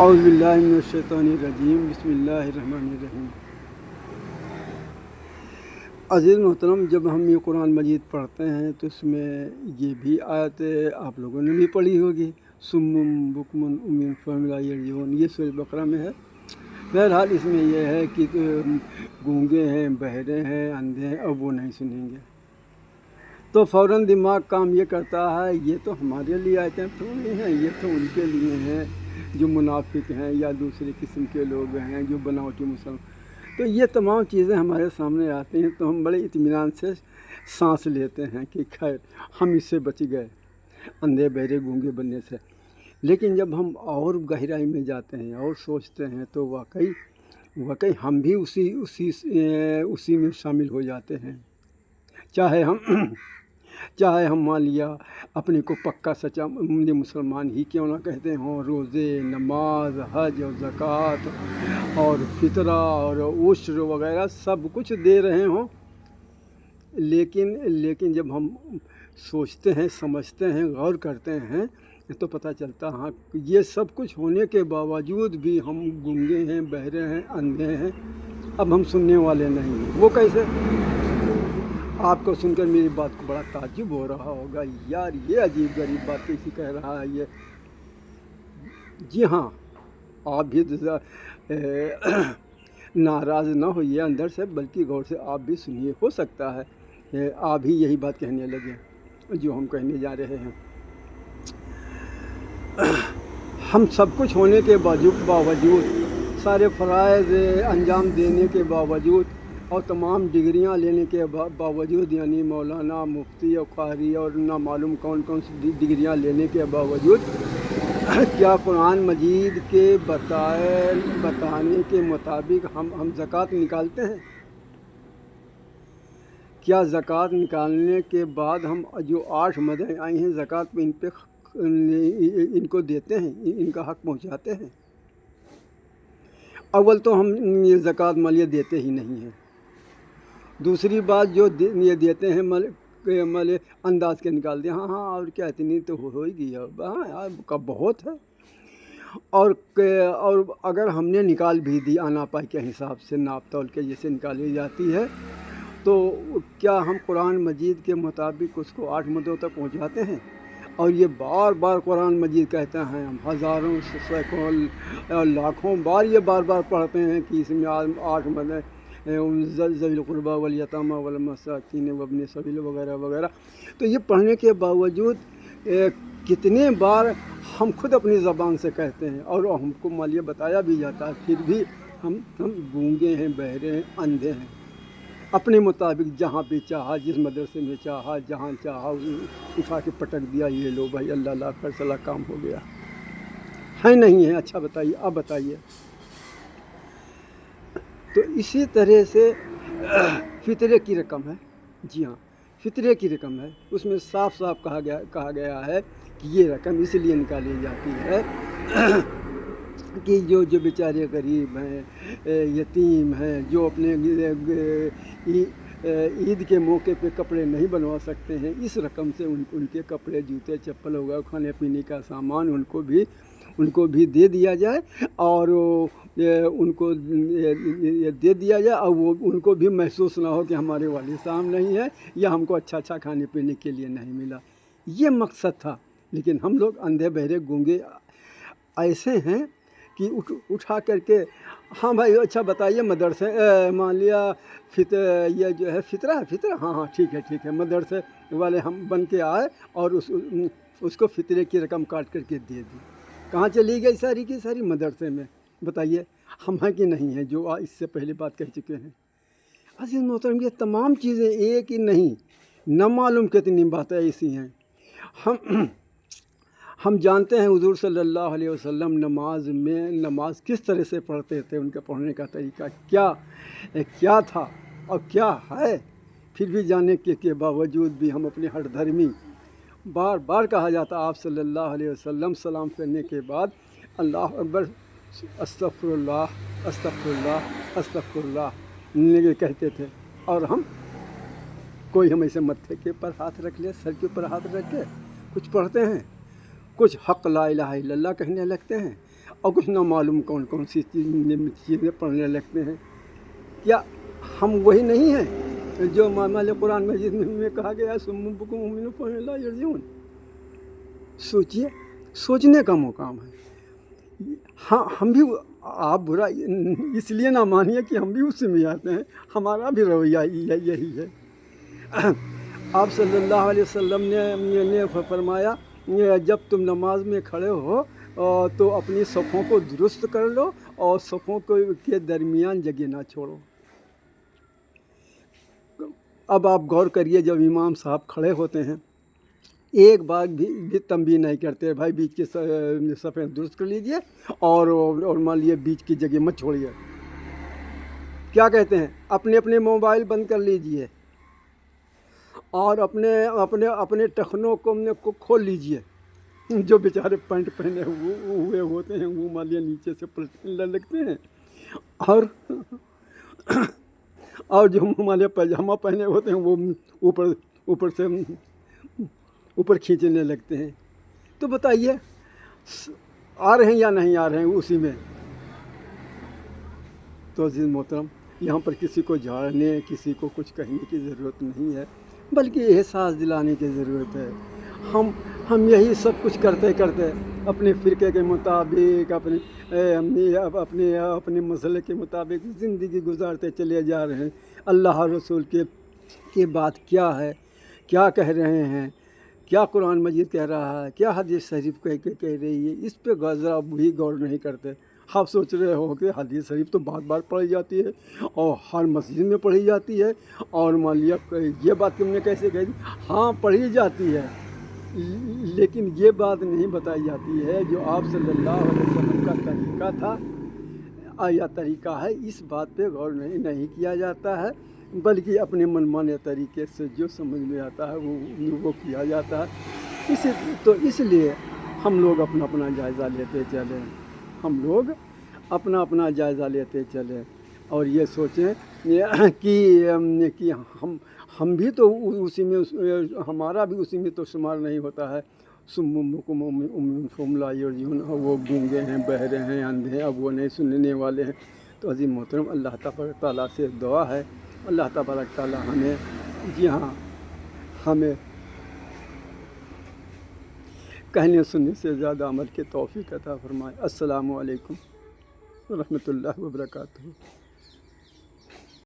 اعوذ باللہ من الشیطان الرجیم، بسم اللہ الرحمن الرحیم۔ عزیز محترم، جب ہم یہ قرآن مجید پڑھتے ہیں تو اس میں یہ بھی آیت آپ لوگوں نے بھی پڑھی ہوگی، سم بکم عمی فہم لا یرجعون، یہ سورۃ بقرہ میں ہے۔ بہرحال اس میں یہ ہے کہ گونگے ہیں، بہرے ہیں، اندھے ہیں، اب وہ نہیں سنیں گے۔ تو فوراً دماغ کام یہ کرتا ہے یہ تو ہمارے لیے آیتیں تھوڑی ہیں، یہ تو ان کے لیے ہیں جو منافق ہیں یا دوسرے قسم کے لوگ ہیں جو بناوٹی مسلمان۔ تو یہ تمام چیزیں ہمارے سامنے آتی ہیں تو ہم بڑے اطمینان سے سانس لیتے ہیں کہ خیر ہم اس سے بچ گئے، اندھے بہرے گونگے بننے سے۔ لیکن جب ہم اور گہرائی میں جاتے ہیں اور سوچتے ہیں تو واقعی ہم بھی اسی میں شامل ہو جاتے ہیں۔ چاہے ہم مان لیا اپنے کو پکا سچا مسلمان ہی کیوں نہ کہتے ہوں، روزے، نماز، حج اور زکوٰۃ اور فطرہ اور عشر وغیرہ سب کچھ دے رہے ہوں، لیکن جب ہم سوچتے ہیں، سمجھتے ہیں، غور کرتے ہیں تو پتہ چلتا ہاں یہ سب کچھ ہونے کے باوجود بھی ہم گونگے ہیں، بہرے ہیں، اندھے ہیں، اب ہم سننے والے نہیں ہیں۔ وہ کیسے؟ آپ کو سن کر میری بات کو بڑا تعجب ہو رہا ہوگا، یار یہ عجیب غریب بات کیسی کہہ رہا ہے یہ۔ جی ہاں، آپ بھی ناراض نہ ہوئیے اندر سے، بلکہ غور سے آپ بھی سنیے، ہو سکتا ہے آپ ہی یہی بات کہنے لگے جو ہم کہنے جا رہے ہیں۔ ہم سب کچھ ہونے کے باوجود، سارے فرائض انجام دینے کے باوجود اور تمام ڈگریاں لینے کے باوجود، یعنی مولانا، مفتی اور قاری اور نہ معلوم کون سی ڈگریاں لینے کے باوجود، کیا قرآن مجید کے بتانے کے مطابق ہم زکوٰۃ نکالتے ہیں؟ کیا زکوٰۃ نکالنے کے بعد ہم جو 8 مدیں آئی ہیں زکوٰۃ پہ ان کو دیتے ہیں، ان کا حق پہنچاتے ہیں؟ اول تو ہم یہ زکوٰۃ مالیہ دیتے ہی نہیں ہیں۔ دوسری بات جو یہ دیتے ہیں مال انداز کے نکالتے ہیں، ہاں اور کیا اتنی تو ہو ہی گئی، ہاں کب بہت ہے۔ اور اگر ہم نے نکال بھی دی آنا پائی کے حساب سے، ناپ تول کے جیسے نکالی جاتی ہے، تو کیا ہم قرآن مجید کے مطابق اس کو 8 مدوں تک پہنچاتے ہیں؟ اور یہ بار بار قرآن مجید کہتے ہیں، ہم ہزاروں سینکڑوں لاکھوں بار یہ بار پڑھتے ہیں کہ اس میں 8 مدیں ذوی القربیٰ والیتامى والمساکین وابن السبیل وغیرہ وغیرہ۔ تو یہ پڑھنے کے باوجود کتنے بار ہم خود اپنی زبان سے کہتے ہیں اور ہم کو مالیہ بتایا بھی جاتا ہے، پھر بھی ہم گونگے ہیں، بہرے ہیں، اندھے ہیں، اپنے مطابق جہاں بھی چاہا، جس مدرسے میں چاہا، جہاں چاہا اٹھا کے پٹک دیا، یہ لو بھائی اللہ فیصلہ کام ہو گیا ہے نہیں ہے؟ اچھا بتائیے، اب بتائیے۔ تو اسی طرح سے فطرے کی رقم ہے، جی ہاں فطرے کی رقم ہے، اس میں صاف کہا گیا ہے کہ یہ رقم اس لیے نکالی جاتی ہے کہ جو بیچارے غریب ہیں، یتیم ہیں، جو اپنے عید کے موقع پہ کپڑے نہیں بنوا سکتے ہیں، اس رقم سے ان کے کپڑے، جوتے، چپل وغیرہ، کھانے پینے کا سامان ان کو بھی دے دیا جائے، اور ان کو دے دیا جائے، اور وہ ان کو بھی محسوس نہ ہو کہ ہمارے والد صاحب نہیں ہے یا ہم کو اچھا کھانے پینے کے لیے نہیں ملا۔ یہ مقصد تھا، لیکن ہم لوگ اندھے بہرے گونگے ایسے ہیں کہ اٹھا کر کے، ہاں بھائی اچھا بتائیے، مدرسے مان لیا یہ جو ہے فطرہ، ہاں ٹھیک ہے، مدرسے والے ہم بن کے آئے اور اس کو فطرے کی رقم کاٹ کر کے دے دی، کہاں چلی گئی ساری کی ساری؟ مدرسے میں۔ بتائیے ہم ہیں کہ نہیں ہیں جو اس سے پہلے بات کہہ چکے ہیں؟ عزیز محترم، یہ تمام چیزیں ایک ہی نہیں، نہ معلوم کتنی باتیں ایسی ہیں۔ ہم جانتے ہیں حضور صلی اللہ علیہ وسلم نماز کس طرح سے پڑھتے تھے، ان کے پڑھنے کا طریقہ کیا تھا اور کیا ہے، پھر بھی جاننے کے باوجود بھی ہم اپنی ہٹ دھرمی، بار کہا جاتا آپ صلی اللہ علیہ وسلم سلام کرنے کے بعد اللہ اکبر، استغفر اللہ کہتے تھے، اور ہم ایسے متھے کے پر ہاتھ رکھ لے، سر کے اوپر ہاتھ رکھ کے کچھ پڑھتے ہیں؟ کچھ حق لا الہ الا اللہ کہنے لگتے ہیں اور کچھ نہ معلوم کون کون سی چیزیں پڑھنے لگتے ہیں۔ کیا ہم وہی نہیں ہیں جو مال قرآن مجید میں کہا گیا ہے صم بکم عمی فہم لا یرجعون؟ سوچیے، سوچنے کا مقام ہے۔ ہاں ہم بھی، آپ برا اس لیے نہ مانیے کہ ہم بھی اسی میں آتے ہیں، ہمارا بھی رویہ یہی ہے۔ آپ صلی اللہ علیہ وسلم نے فرمایا جب تم نماز میں کھڑے ہو تو اپنی صفوں کو درست کر لو اور صفوں کے درمیان جگہ نہ چھوڑو۔ اب آپ غور کریے، جب امام صاحب کھڑے ہوتے ہیں ایک بار بھی تنبیہ نہیں کرتے بھائی بیچ کے صفیں درست کر لیجئے اور مان لیے بیچ کی جگہ مت چھوڑیے۔ کیا کہتے ہیں؟ اپنے موبائل بند کر لیجئے اور اپنے ٹخنوں کو کھول لیجئے۔ جو بیچارے پینٹ پہنے ہوئے ہوتے ہیں وہ مان لیے نیچے سے پلٹنے لگتے ہیں اور جو مان لیے پاجامہ پہنے ہوتے ہیں وہ اوپر سے اوپر کھینچنے لگتے ہیں۔ تو بتائیے آ رہے ہیں یا نہیں آ رہے ہیں اسی میں؟ تو عزیز محترم، یہاں پر کسی کو جھاڑنے، کسی کو کچھ کہنے کی ضرورت نہیں ہے، بلکہ احساس دلانے کی ضرورت ہے۔ ہم یہی سب کچھ کرتے اپنے فرقے کے مطابق، اپنے مسئلے کے مطابق زندگی گزارتے چلے جا رہے ہیں۔ اللہ رسول کی بات کیا ہے، کیا کہہ رہے ہیں، کیا قرآن مجید کہہ رہا ہے، کیا حدیث شریف کہہ رہی ہے، اس پہ ذرا بھی غور نہیں کرتے۔ آپ سوچ رہے ہو کہ حدیث شریف تو بار بار پڑھی جاتی ہے اور ہر مسجد میں پڑھی جاتی ہے، اور مان لیا یہ بات تم نے کیسے کہہ دی؟ ہاں پڑھی جاتی ہے، لیکن یہ بات نہیں بتائی جاتی ہے جو آپ صلی اللہ علیہ وسلم کا طریقہ تھا یا طریقہ ہے، اس بات پہ غور نہیں کیا جاتا ہے، بلکہ اپنے من مانے طریقے سے جو سمجھ میں آتا ہے وہ کیا جاتا ہے۔ اس لیے ہم لوگ اپنا جائزہ لیتے چلیں، ہم لوگ اپنا جائزہ لیتے چلیں اور یہ سوچیں کہ ہم بھی تو اسی میں، ہمارا بھی اسی میں تو شمار نہیں ہوتا ہے۔ صم بکم عمی فہم لا یرجعون، وہ گونگے ہیں، بہرے ہیں، اندھے ہیں، اب وہ نہیں سننے والے ہیں۔ تو عزیز محترم، اللہ تبارک تعالیٰ سے دعا ہے اللہ تبارک تعالیٰ ہمیں کہنے سننے سے زیادہ عمل کی توفیق عطا فرمائے۔ السلام علیکم ورحمۃ اللہ وبرکاتہ۔